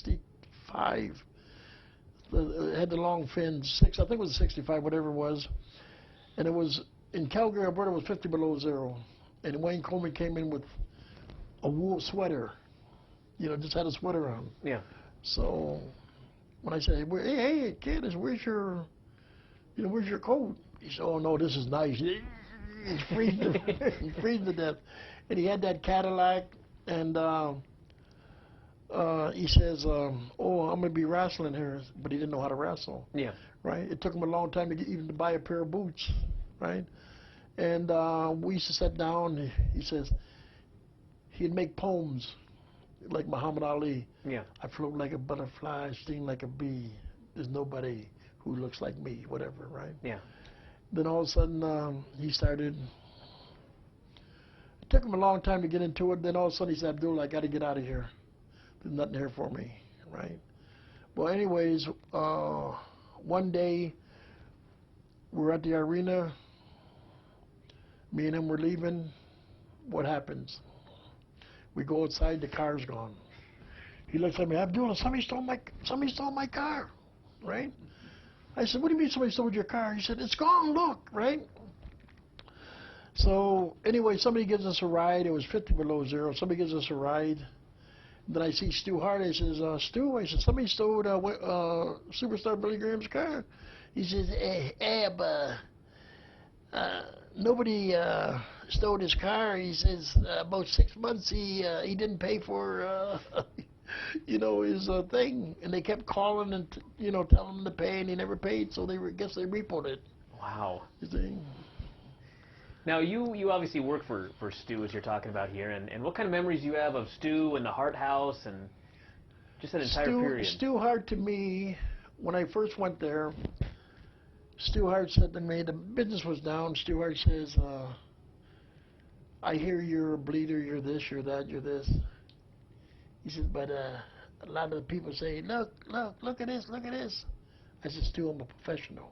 65. It had the long fins, I think it was a 65, whatever it was. And it was, in Calgary, Alberta, it was 50 below zero. And Wayne Coleman came in with a wool sweater, just had a sweater on. Yeah. So when I said, hey, kid, where's your coat? He said, oh, no, this is nice. He's freezing to death. And he had that Cadillac, and he says, oh, I'm going to be wrestling here. But he didn't know how to wrestle. Yeah. Right? It took him a long time even to buy a pair of boots, right? And we used to sit down. He says he'd make poems like Muhammad Ali. Yeah. I float like a butterfly, sting like a bee. There's nobody who looks like me, whatever, right? Yeah. Then all of a sudden he started. It took him a long time to get into it. Then all of a sudden he said, Abdullah, I got to get out of here. There's nothing here for me, right? Well, anyways, one day we're at the arena. Me and him were leaving. What happens? We go outside. The car's gone. He looks at me. Abdullah, somebody stole my car, right? I said, what do you mean somebody stole your car? He said, it's gone. Look, right? So anyway, somebody gives us a ride. It was 50 below zero. Somebody gives us a ride. Then I see Stu Hart. I says, Stu, I said, somebody stole Superstar Billy Graham's car. He says, Ab, nobody stole his car. He says, about 6 months he didn't pay for, his thing. And they kept calling and, telling him to pay, and he never paid, so guess they repoed it. Wow. You see? Now, you obviously work for Stu, as you're talking about here, and what kind of memories do you have of Stu and the Hart House and just that entire period? Stu Hart, to me, when I first went there, Stu Hart said to me, the business was down. Stu Hart says, I hear you're a bleeder, you're this, you're that, you're this. He says, but a lot of the people say, look at this, look at this. I said, Stu, I'm a professional.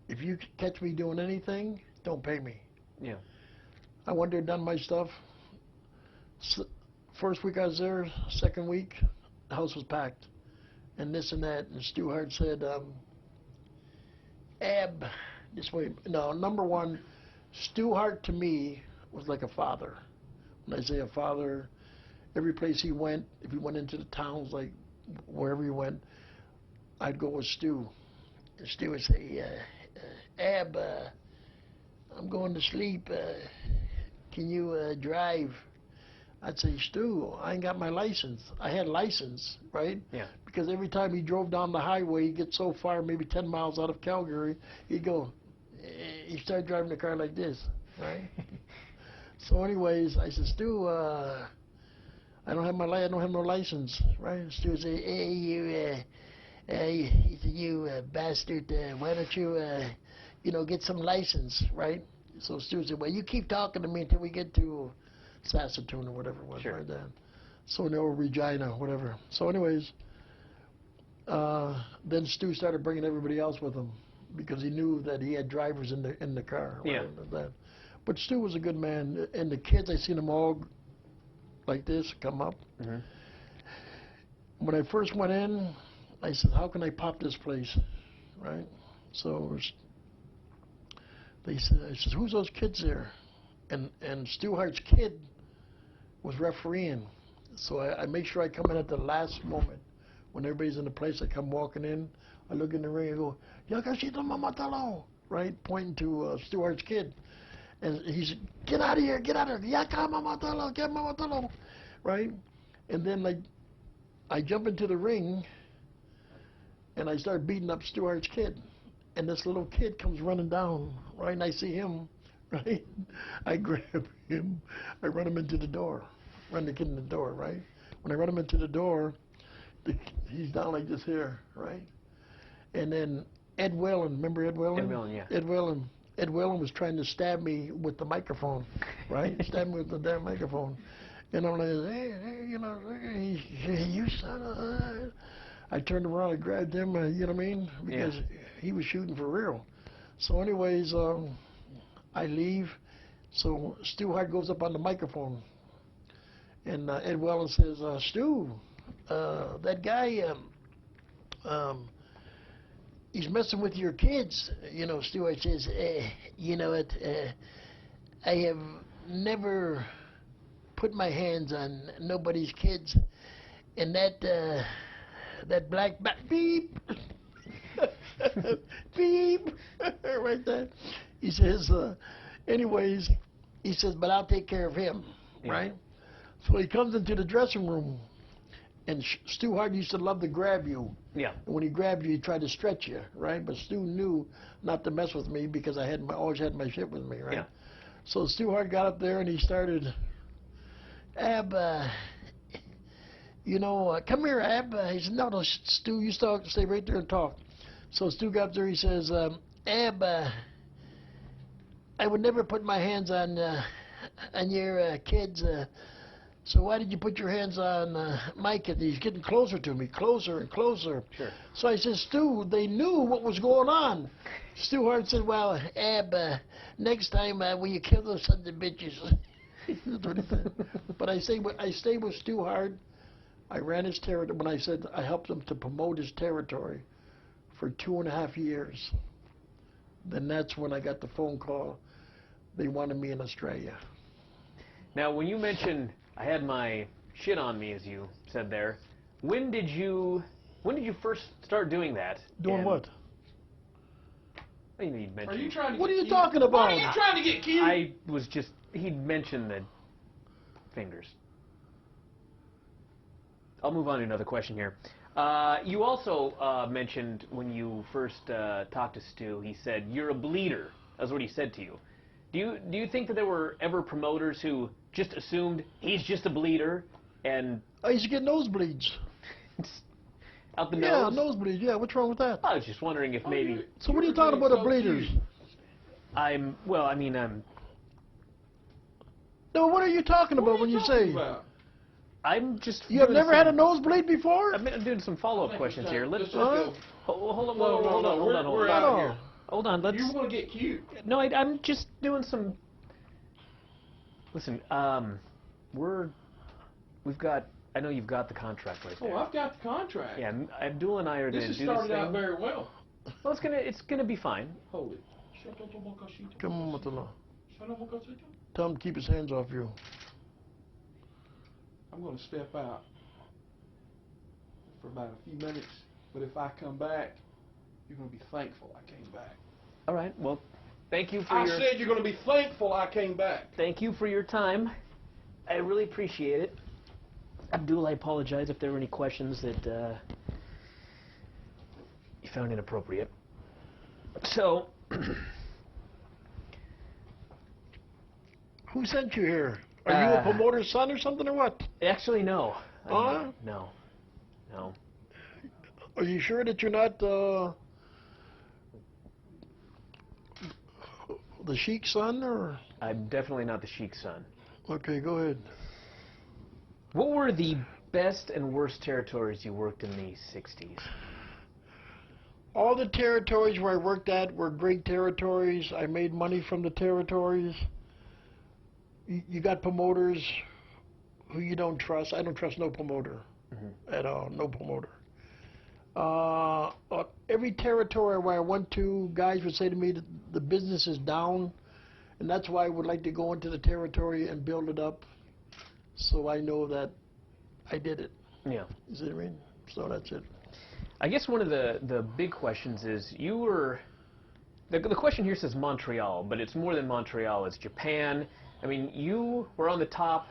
If you catch me doing anything, don't pay me. Yeah. I went there, done my stuff. First week I was there, second week, the house was packed. And this and that. And Stu Hart said, Ab, this way. No, number one, Stu Hart to me was like a father. When I say a father, every place he went, if he went into the towns, like wherever he went, I'd go with Stu. And Stu would say, Ab, I'm going to sleep. Can you drive? I'd say, Stu, I ain't got my license. I had license, right? Yeah. Because every time he drove down the highway, he'd get so far, maybe 10 miles out of Calgary, he'd start driving the car like this, right? So anyways, I said, Stu, I don't have no license, right? Stu would say, hey, you bastard, why don't you, get some license, right? So Stu said, well, you keep talking to me until we get to Saskatoon or whatever it was, sure. Right then. So or Regina, whatever. So anyways, then Stu started bringing everybody else with him because he knew that he had drivers in the car. Yeah. Right? But Stu was a good man, and the kids, I seen them all like this come up. Mm-hmm. When I first went in, I said, how can I pop this place, right? So I said, who's those kids there? And Stu Hart's kid was refereeing. So I make sure I come in at the last moment. When everybody's in the place, I come walking in. I look in the ring and go, Yakashita Mamatalo, right? Pointing to Stu Hart's kid. And he said, get out of here, Yaka Mamatalo, get Mamatalo, right? And then I jump into the ring and I start beating up Stu Hart's kid. And this little kid comes running down, right? And I see him, right? I grab him, I run him into the door, run the kid in the door, right? When I run him into the door, he's down like this here, right? And then Ed Whalen, remember Ed Whalen? Ed Whalen, yeah. Ed Whalen was trying to stab me with the microphone, right? Stab me with the damn microphone. And I'm like, hey, you son of a... I turned around, I grabbed him, you know what I mean? Because he was shooting for real. So anyways, I leave. So Stu Hart goes up on the microphone. And Ed Whalen says, Stu, that guy, he's messing with your kids. You know, Stewart says, you know what, I have never put my hands on nobody's kids. And that black beep, beep, right there. He says, anyways, he says, but I'll take care of him, right? So he comes into the dressing room, and Stu Hart used to love to grab you. Yeah. And when he grabbed you, he tried to stretch you, right? But Stu knew not to mess with me because I always had my shit with me, right? Yeah. So Stu Hart got up there and he started, Ab, you know, come here, Ab. He said, no, Stu, you stay right there and talk. So Stu got up there, he says, Ab, I would never put my hands on your kids. So why did you put your hands on my kid? He's getting closer to me, closer and closer. Sure. So I said, Stu, they knew what was going on. Stu Hart said, well, Ab, next time will you kill those sons of bitches? That's what he said. But I stayed with Stu Hart. I ran his territory. When I said I helped him to promote his territory for 2.5 years, then that's when I got the phone call. They wanted me in Australia. Now, when you mentioned I had my shit on me, as you said there, when did you first start doing that? Doing what? You know, you'd mentioned. Are you trying to What get are you cute? talking about? What are you trying to get cute? I was just, he'd mentioned the fingers. I'll move on to another question here. You also mentioned when you first talked to Stu, he said, you're a bleeder. That's what he said to you. Do you think that there were ever promoters who just assumed he's just a bleeder and... I used to get nosebleeds. out the nose? Yeah, nosebleeds. Yeah, what's wrong with that? I was just wondering if maybe... So what are you talking about, the bleeders? Well, I mean, No, what are you talking about when you say... I'm just... You have never had a nosebleed before? I'm doing some follow-up questions here. Let's go. Hold on, We're out of here. Hold on, let's... You want to get cute? No, I'm just doing some... Listen, we've got... I know you've got the contract right there. Oh, I've got the contract. Yeah, Abdullah and I are going to do This this has started thing. out very well. Well, it's gonna be fine. Hold it. Come on, Abdullah. Tell him to keep his hands off you. I'm going to step out for about a few minutes, but if I come back, you're going to be thankful I came back. All right. Well, thank you for I your... said you're going to be thankful I came back. Thank you for your time. I really appreciate it. Abdullah, I apologize if there were any questions that you found inappropriate. So... Who sent you here? Are you a promoter's son or something or what? Actually, no. Huh? No. Are you sure that you're not the Sheik's son, or? I'm definitely not the Sheik's son. Okay, go ahead. What were the best and worst territories you worked in the 60s? All the territories where I worked at were great territories. I made money from the territories. You got promoters who you don't trust. I don't trust no promoter at all, no promoter. Every territory where I went to, guys would say to me that the business is down, and that's why I would like to go into the territory and build it up, so I know that I did it. Yeah. You see what I mean? So that's it. I guess one of the big questions is, you were... The question here says Montreal, but it's more than Montreal. It's Japan. I mean, you were on the top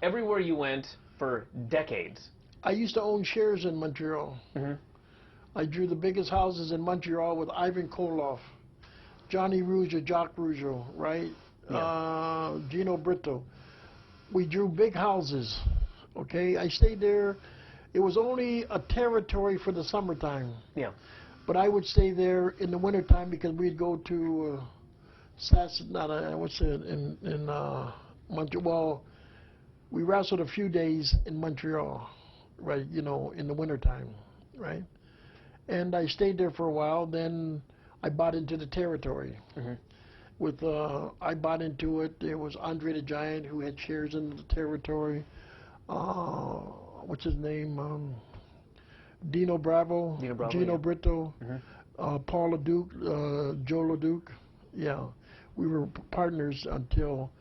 everywhere you went for decades. I used to own shares in Montreal. I drew the biggest houses in Montreal with Ivan Koloff, Johnny Rougeau, Jacques Rougeau, right? Yeah. Gino Brito. We drew big houses, okay? I stayed there. It was only a territory for the summertime. Yeah. But I would stay there in the wintertime because we'd go to in Montreal. Well, we wrestled a few days in Montreal, right, you know, in the wintertime, right? And I stayed there for a while. Then I bought into the territory. I bought into it. There was Andre the Giant who had shares in the territory. What's his name? Dino Bravo, Dino Bravo, Gino yeah. Brito, Mhm. Paul LeDuc, Joe LeDuc. Yeah, we were partners until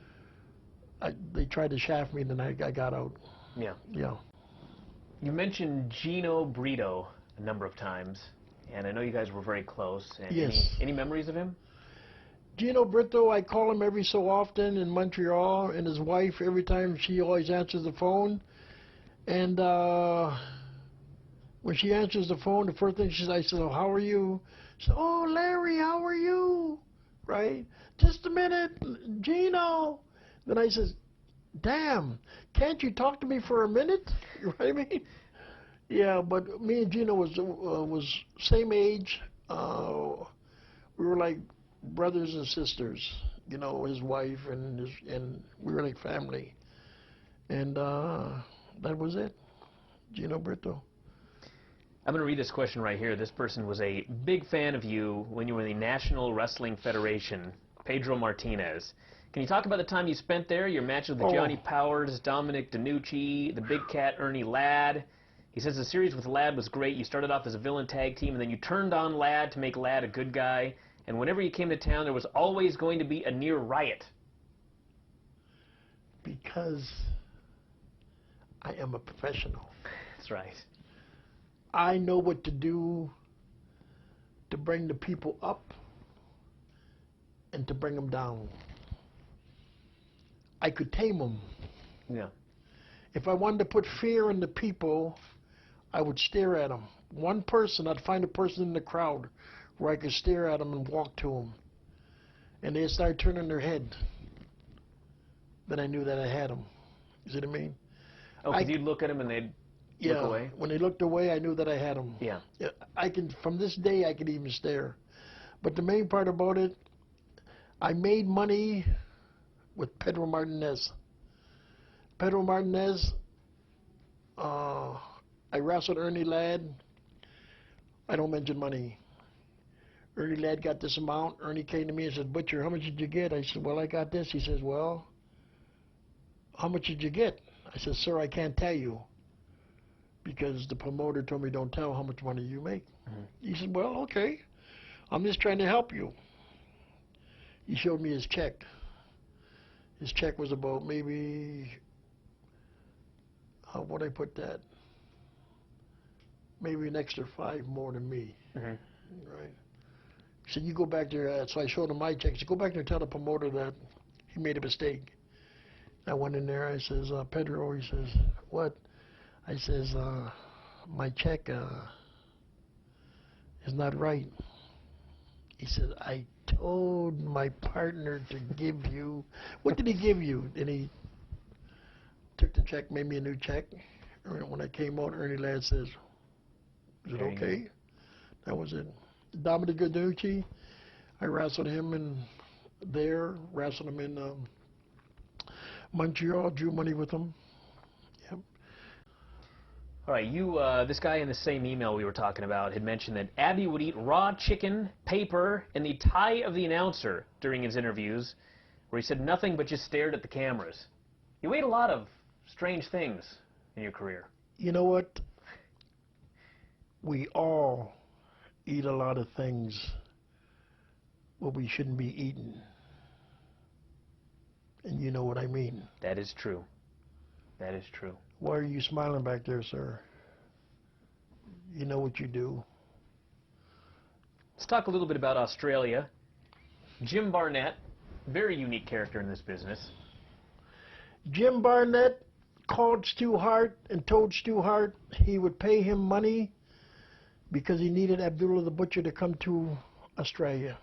they tried to shaft me, and then I got out. Yeah. Yeah. You mentioned Gino Brito a number of times, and I know you guys were very close. And Yes. any memories of him? Gino Brito, I call him every so often in Montreal, and his wife, every time she always answers the phone. And when she answers the phone, the first thing she says, I said, "Oh, how are you?" She said, "Oh, Larry, how are you?" Right? "Just a minute, Gino." Then I says, "Damn, can't you talk to me for a minute?" You know what I mean? Yeah, but me and Gino was same age. We were like brothers and sisters. You know, his wife and we were like family. And that was it. Gino Brito. I'm going to read this question right here. This person was a big fan of you when you were in the National Wrestling Federation, Pedro Martinez. Can you talk about the time you spent there, your matches with Johnny Powers, Dominic DeNucci, the Big Cat, Ernie Ladd? He says the series with Ladd was great. You started off as a villain tag team, and then you turned on Ladd to make Ladd a good guy. And whenever you came to town, there was always going to be a near riot. Because I am a professional. That's right. I know what to do to bring the people up and to bring them down. I could tame them. Yeah. If I wanted to put fear in the people, I would stare at them. One person, I'd find a person in the crowd where I could stare at them and walk to them. And they'd start turning their head. Then I knew that I had them. You see what I mean? Oh, because you'd look at them and they'd look away? When they looked away, I knew that I had them. Yeah. I can, from this day, I could even stare. But the main part about it, I made money with Pedro Martinez. Pedro Martinez, I wrestled Ernie Ladd. I don't mention money. Ernie Ladd got this amount. Ernie came to me and said, "Butcher, how much did you get?" I said, "Well, I got this." He says, "Well, how much did you get?" I said, "Sir, I can't tell you because the promoter told me don't tell how much money you make." He said, "Well, okay. I'm just trying to help you." He showed me his check. His check was about maybe, how would I put that? Maybe an extra 5 more than me. Right? He said, "You go back there." So I showed him my check. He said, "Go back there and tell the promoter that he made a mistake." I went in there. I says, "Pedro," he says, "What?" I says, "My check is not right." He said, "I told my partner to give you." What did he give you? And he took the check, made me a new check. When I came out, Ernie Ladd says, "Is it okay?" That was it. Dominic DeNucci, I wrestled him wrestled him in Montreal, drew money with him. Yep. All right, this guy in the same email we were talking about had mentioned that Abby would eat raw chicken, paper, and the tie of the announcer during his interviews, where he said nothing but just stared at the cameras. You ate a lot of strange things in your career. You know what? We all eat a lot of things what we shouldn't be eating. And you know what I mean. That is true. That is true. Why are you smiling back there, sir? You know what you do. Let's talk a little bit about Australia. Jim Barnett, very unique character in this business. Jim Barnett called Stu Hart and told Stu Hart he would pay him money because he needed Abdullah the Butcher to come to Australia.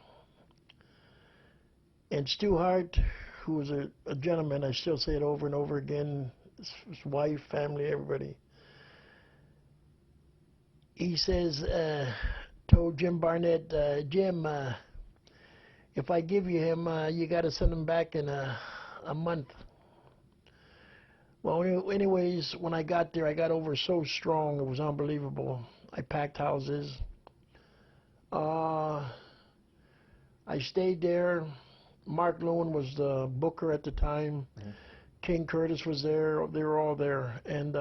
And Stu Hart, who was a gentleman, I still say it over and over again, his wife, family, everybody, he says, told Jim Barnett, "Jim, if I give you him, you got to send him back in a month." Well, anyways, when I got there, I got over so strong, it was unbelievable. I packed houses. I stayed there. Mark Lewin was the booker at the time. King Curtis was there. They were all there. And